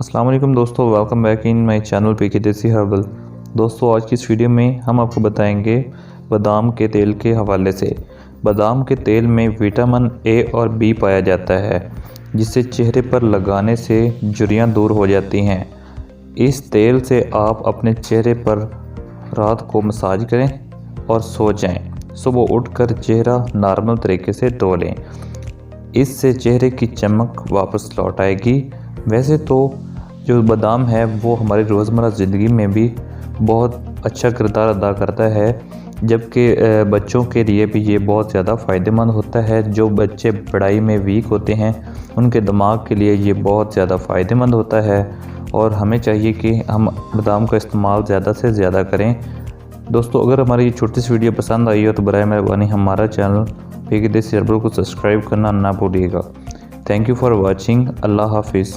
अस्सलाम वालेकुम दोस्तों, welcome back in my channel PK Desi herbal. दोस्तों आज की इस वीडियो में हम आपको बताएंगे बादाम के तेल के हवाले से। बादाम के तेल में विटामिन ए और बी पाया जाता है, जिससे चेहरे पर लगाने से झुर्रियाँ दूर हो जाती हैं। इस तेल से आप अपने चेहरे पर रात को मसाज करें और सो जाएं। सुबह उठकर चेहरा नॉर्मल तरीके से धो लें। इससे चेहरे की चमक वापस लौट आएगी। वैसे तो जो बादाम है वो हमारी रोज़मर्रा ज़िंदगी में भी बहुत अच्छा किरदार अदा करता है, जबकि बच्चों के लिए भी ये बहुत ज़्यादा फ़ायदेमंद होता है। जो बच्चे पढ़ाई में वीक होते हैं उनके दिमाग के लिए ये बहुत ज़्यादा फ़ायदेमंद होता है और हमें चाहिए कि हम बादाम का इस्तेमाल ज़्यादा से ज़्यादा करें। दोस्तों अगर हमारी ये छोटी सी वीडियो पसंद आई हो तो बराए मेहरबानी हमारा चैनल पीके देसी हर्बल को सब्सक्राइब करना ना भूलिएगा। Thank you for watching. अल्लाह हाफिज़।